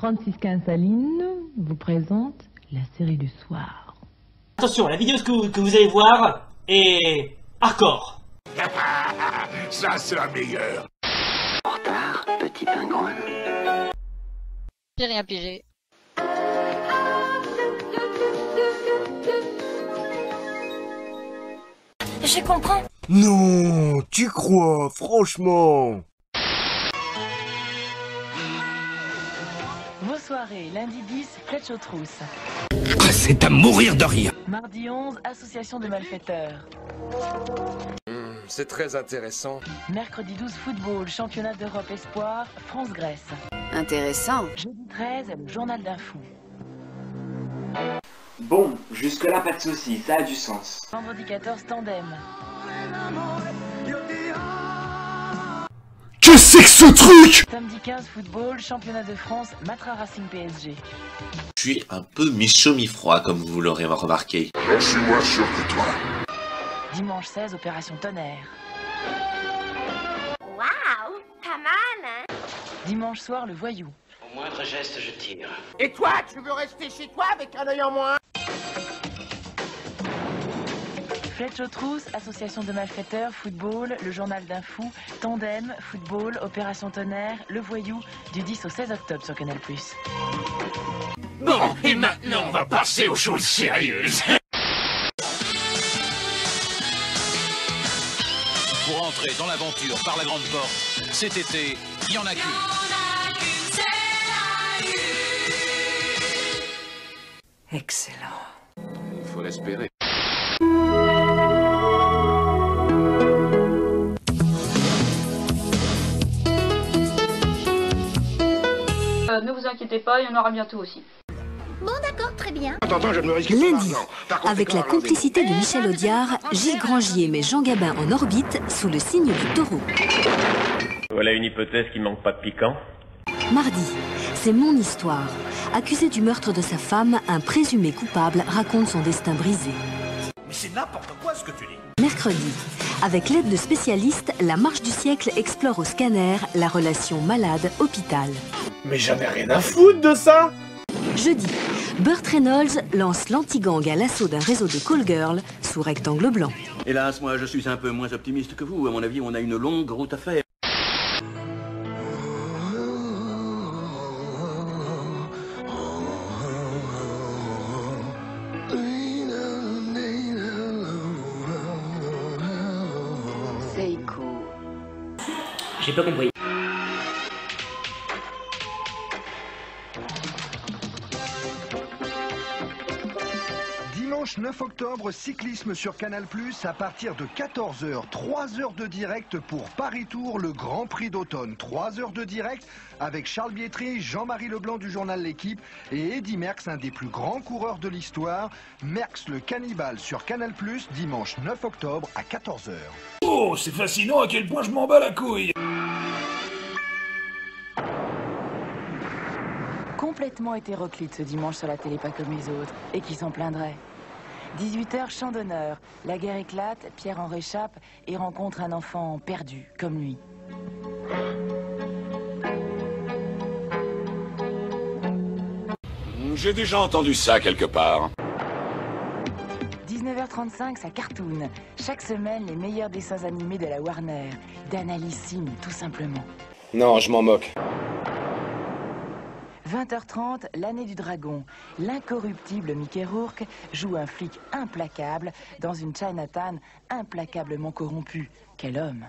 3615 Saline vous présente la série du soir. Attention, la vidéo que vous allez voir est hardcore. Ça, c'est la meilleure. En retard, petit pingouin. J'ai rien pigé. Je comprends. Non, tu crois, franchement. Vos soirées, lundi 10, Fletch aux trousses. Ah, c'est à mourir de rire. Mardi 11, association de malfaiteurs. C'est très intéressant. Mercredi 12, football, championnat d'Europe espoir, France-Grèce. Intéressant. Jeudi 13, le journal d'un fou. Bon, jusque-là, pas de soucis, ça a du sens. Vendredi 14, tandem. Qu'est-ce que c'est que ce truc? Samedi 15, football, championnat de France, Matra Racing PSG. Je suis un peu mi-chaud mi-froid, comme vous l'aurez remarqué. J'en suis moins sûr que toi. Dimanche 16, opération tonnerre. Waouh, pas mal, hein? Dimanche soir, le voyou. Au moindre geste, je tire. Et toi, tu veux rester chez toi avec un œil en moins? Fletch aux trousses, association de malfaiteurs, football, le journal d'un fou, tandem, football, opération tonnerre, le voyou, du 10 au 16 octobre sur Canal+. Bon, et maintenant, on va passer aux choses sérieuses. Pour entrer dans l'aventure par la grande porte, cet été, il y en a qu'une. Excellent. Il faut l'espérer. Ne vous inquiétez pas, il y en aura bientôt aussi. Bon d'accord, très bien. Attends, je ne me risque Lundi, pas. avec la complicité de Michel Audiard, Gilles Grangier met Jean Gabin en orbite sous le signe du taureau. Voilà une hypothèse qui manque pas de piquant. Mardi, c'est mon histoire. Accusé du meurtre de sa femme, un présumé coupable raconte son destin brisé. Mais c'est n'importe quoi ce que tu dis. Mercredi, avec l'aide de spécialistes, la marche du siècle explore au scanner la relation malade-hôpital. Mais j'en ai rien à foutre de ça. Jeudi, Burt Reynolds lance l'anti-gang à l'assaut d'un réseau de call girls sous rectangle blanc. Hélas, moi je suis un peu moins optimiste que vous. À mon avis, on a une longue route à faire. Seiko. J'ai pas compris. Dimanche 9 octobre, cyclisme sur Canal+, à partir de 14h. 3 heures de direct pour Paris-Tours, le Grand Prix d'automne. 3 heures de direct avec Charles Bietri, Jean-Marie Leblanc du journal L'Équipe et Eddy Merckx, un des plus grands coureurs de l'histoire. Merckx le cannibale sur Canal+, dimanche 9 octobre à 14h. Oh, c'est fascinant à quel point je m'en bats la couille. Complètement hétéroclite ce dimanche sur la télé, pas comme les autres. Et qui s'en plaindrait? 18h, chant d'honneur. La guerre éclate, Pierre en réchappe et rencontre un enfant perdu, comme lui. J'ai déjà entendu ça quelque part. 19h35, ça cartoon. Chaque semaine, les meilleurs dessins animés de la Warner. D'Analissime, tout simplement. Non, je m'en moque. 20h30, l'année du dragon. L'incorruptible Mickey Rourke joue un flic implacable dans une Chinatown implacablement corrompue. Quel homme!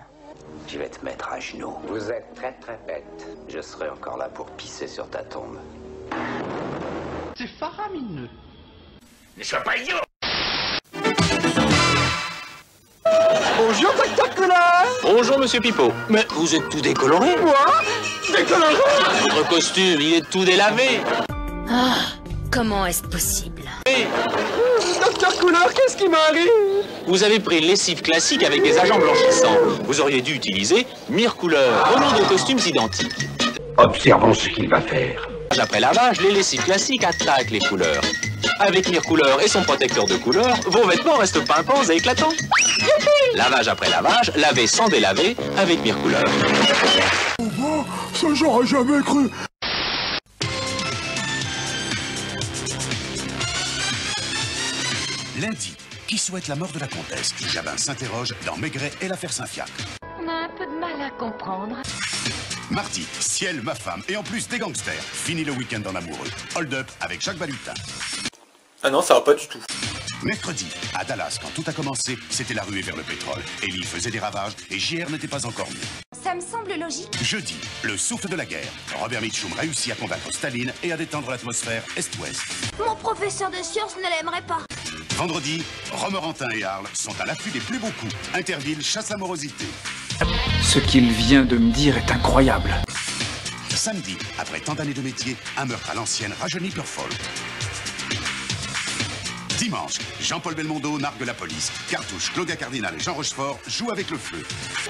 Je vais te mettre à genoux. Vous êtes très très bête. Je serai encore là pour pisser sur ta tombe. C'est faramineux. Ne sois pas idiot. Bonjour, spectaculaire. Bonjour, monsieur Pipo. Mais vous êtes tout décoloré. Quoi? Décoloré? Votre costume, il est tout délavé. Ah, comment est-ce possible? Docteur Couleur, qu'est-ce qui m'arrive? Vous avez pris lessive classique avec des agents blanchissants. Vous auriez dû utiliser Mire Couleur, au nom de costumes identiques. Observons ce qu'il va faire. Après lavage, les lessives classiques attaquent les couleurs. Avec Mire Couleur et son protecteur de couleur, vos vêtements restent pimpants et éclatants. Lavage après lavage, laver sans délaver avec Mire Couleur. Ça j'aurais jamais cru. Lundi, qui souhaite la mort de la comtesse? Jabin s'interroge dans Maigret et l'affaire Saint-Fiacre. On a un peu de mal à comprendre. Mardi, Ciel, ma femme, et en plus des gangsters. Fini le week-end en amoureux. Hold up avec Jacques Balutin. Ah non, ça va pas du tout. Mercredi, à Dallas, quand tout a commencé, c'était la ruée vers le pétrole. Ellie faisait des ravages et JR n'était pas encore mieux. Ça me semble logique. Jeudi, le souffle de la guerre. Robert Mitchum réussit à combattre Staline et à détendre l'atmosphère Est-Ouest. Mon professeur de sciences ne l'aimerait pas. Vendredi, Romorantin et Arles sont à l'affût des plus beaux coups. Interville chasse la morosité. Ce qu'il vient de me dire est incroyable. Samedi, après tant d'années de métier, un meurtre à l'ancienne rajeunit Purfol. Dimanche, Jean-Paul Belmondo nargue la police. Cartouche, Claudia Cardinal et Jean Rochefort jouent avec le feu.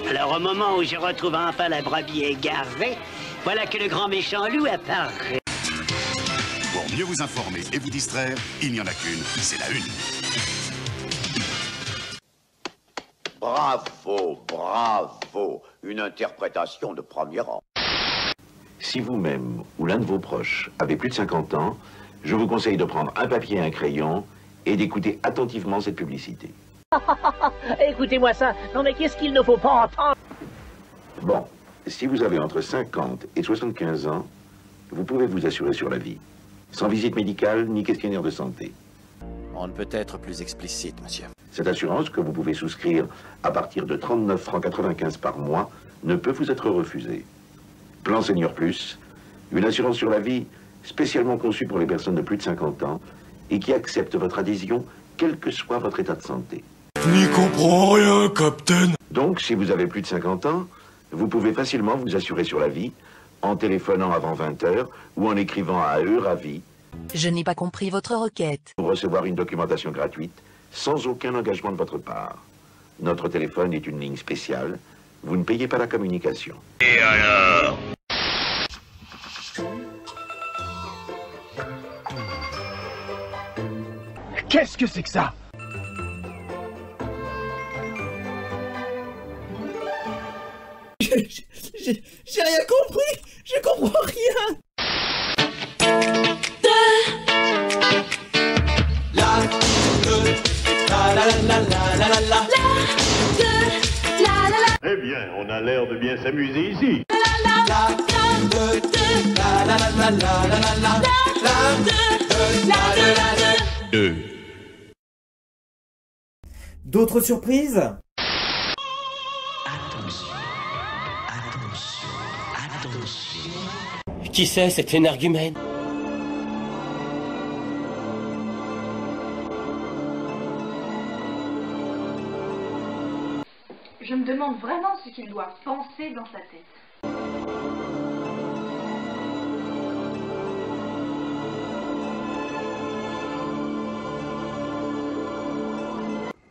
Alors au moment où je retrouve enfin la brebis égarée, voilà que le grand méchant loup apparaît. Pour mieux vous informer et vous distraire, il n'y en a qu'une, c'est la une. Bravo, bravo. Une interprétation de premier rang. Si vous-même ou l'un de vos proches avez plus de 50 ans, je vous conseille de prendre un papier et un crayon et d'écouter attentivement cette publicité. Écoutez-moi ça. Non mais qu'est-ce qu'il ne faut pas entendre? Bon, si vous avez entre 50 et 75 ans, vous pouvez vous assurer sur la vie, sans visite médicale ni questionnaire de santé. On ne peut être plus explicite, monsieur. Cette assurance, que vous pouvez souscrire à partir de 39,95 francs par mois, ne peut vous être refusée. Plan Senior Plus, une assurance sur la vie spécialement conçue pour les personnes de plus de 50 ans et qui accepte votre adhésion, quel que soit votre état de santé. N'y comprends rien, Captain. Donc, si vous avez plus de 50 ans, vous pouvez facilement vous assurer sur la vie en téléphonant avant 20 h ou en écrivant à Euravi. Je n'ai pas compris votre requête. Pour recevoir une documentation gratuite sans aucun engagement de votre part. Notre téléphone est une ligne spéciale. Vous ne payez pas la communication. Et alors? Qu'est-ce que c'est que ça? J'ai rien compris. Je comprends rien. Eh bien, on a l'air de bien s'amuser ici. D'autres surprises? Qui c'est cet énergumène? Je me demande vraiment ce qu'il doit penser dans sa tête.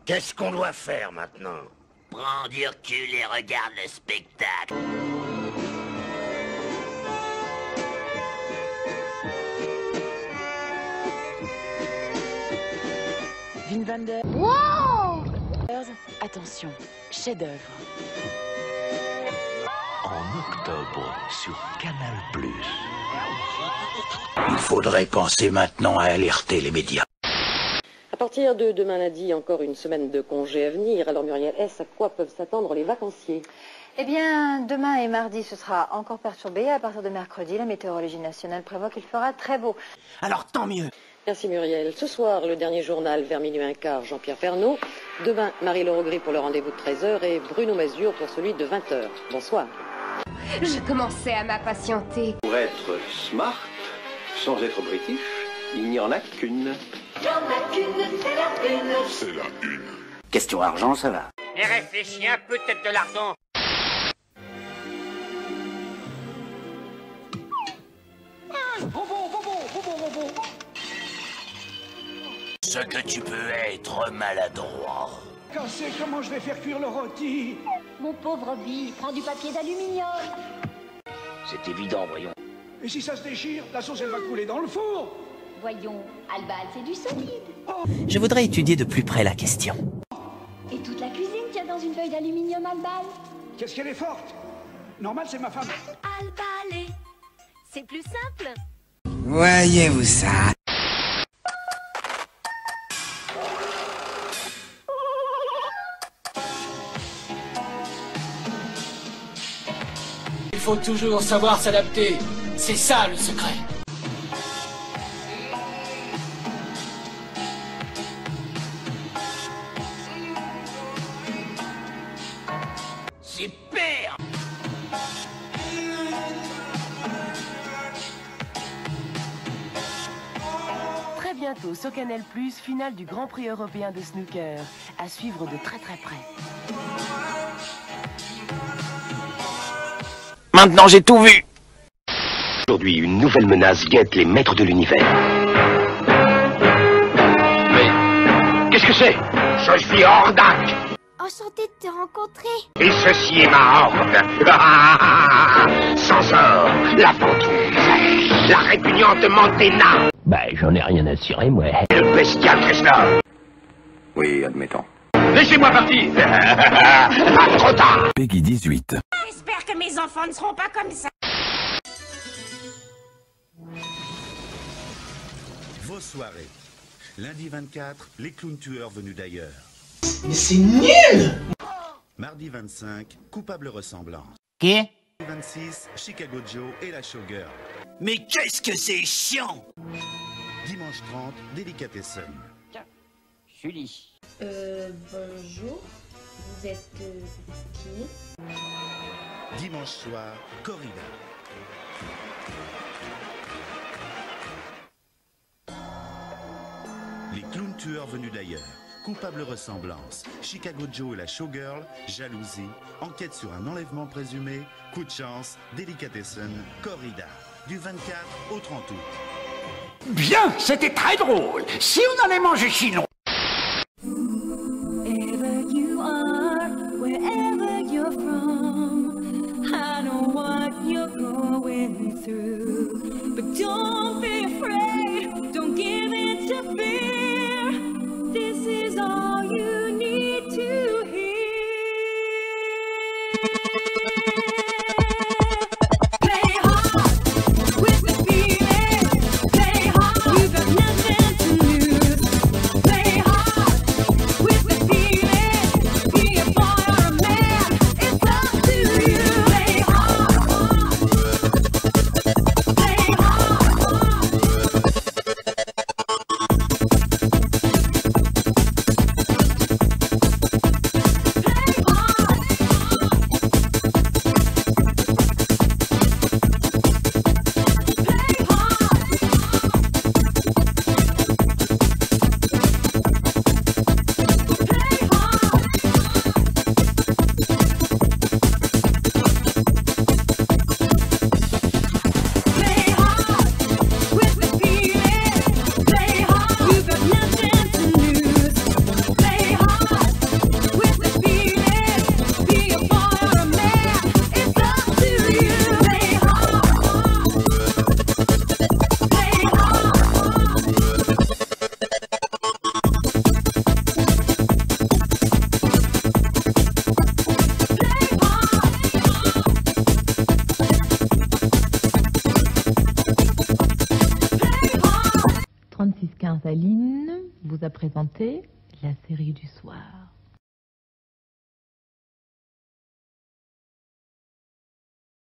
Qu'est-ce qu'on doit faire maintenant? Prends du recul et regarde le spectacle. Vin Van Der. Wow! Attention, chef-d'œuvre. En octobre, sur Canal+. Il faudrait penser maintenant à alerter les médias. À partir de demain lundi, encore une semaine de congés à venir. Alors Muriel S, à quoi peuvent s'attendre les vacanciers? Eh bien, demain et mardi, ce sera encore perturbé. À partir de mercredi, la météorologie nationale prévoit qu'il fera très beau. Alors tant mieux. Merci Muriel. Ce soir, le dernier journal vers minuit un quart, Jean-Pierre Pernaut. Demain, Marie-Laure Gris pour le rendez-vous de 13h et Bruno Mazur pour celui de 20h. Bonsoir. Je commençais à m'impatienter. Pour être smart, sans être british, il n'y en a qu'une. Il n'y en a qu'une, c'est la une. C'est la une. Question argent, ça va. Et réfléchis un peu, tête de lardon. Ce que tu peux être maladroit. Cassé, comment je vais faire cuire le rôti? Mon pauvre Bill, prends du papier d'aluminium. C'est évident, voyons. Et si ça se déchire, la sauce elle va couler dans le four. Voyons, Albal, c'est du solide. Je voudrais étudier de plus près la question. Et toute la cuisine tient dans une feuille d'aluminium, Albal. Qu'est-ce qu'elle est forte? Normal, c'est ma femme. Albal, c'est plus simple. Voyez-vous ça? faut toujours savoir s'adapter. C'est ça le secret. Super! Très bientôt sur Canal+, finale du Grand Prix européen de snooker, à suivre de très très près. Maintenant j'ai tout vu. Aujourd'hui, une nouvelle menace guette les maîtres de l'univers. Mais qu'est-ce que c'est? Je suis Hordak! Enchanté de te rencontrer. Et ceci est ma horde. Sans or, la ventouse, la répugnante Mantena. Bah, j'en ai rien à cirer, moi. Et le bestial Krishna. Oui, admettons. Laissez-moi partir. Trop tard. Peggy 18. J'espère que mes enfants ne seront pas comme ça. Vos soirées. Lundi 24, les clowns tueurs venus d'ailleurs. Mais c'est nul! Mardi 25, coupable ressemblance. Qui? 26, Chicago Joe et la Showgirl. Mais qu'est-ce que c'est chiant! Dimanche 30, Delicatessen. Julie. Bonjour. Vous êtes qui? Dimanche soir, Corrida. Les clowns tueurs venus d'ailleurs. Coupable ressemblance. Chicago Joe et la Showgirl. Jalousie. Enquête sur un enlèvement présumé. Coup de chance. Delicatessen. Corrida. Du 24 au 30 août. Bien, c'était très drôle. Si on allait manger chinois. Aline vous a présenté la série du soir.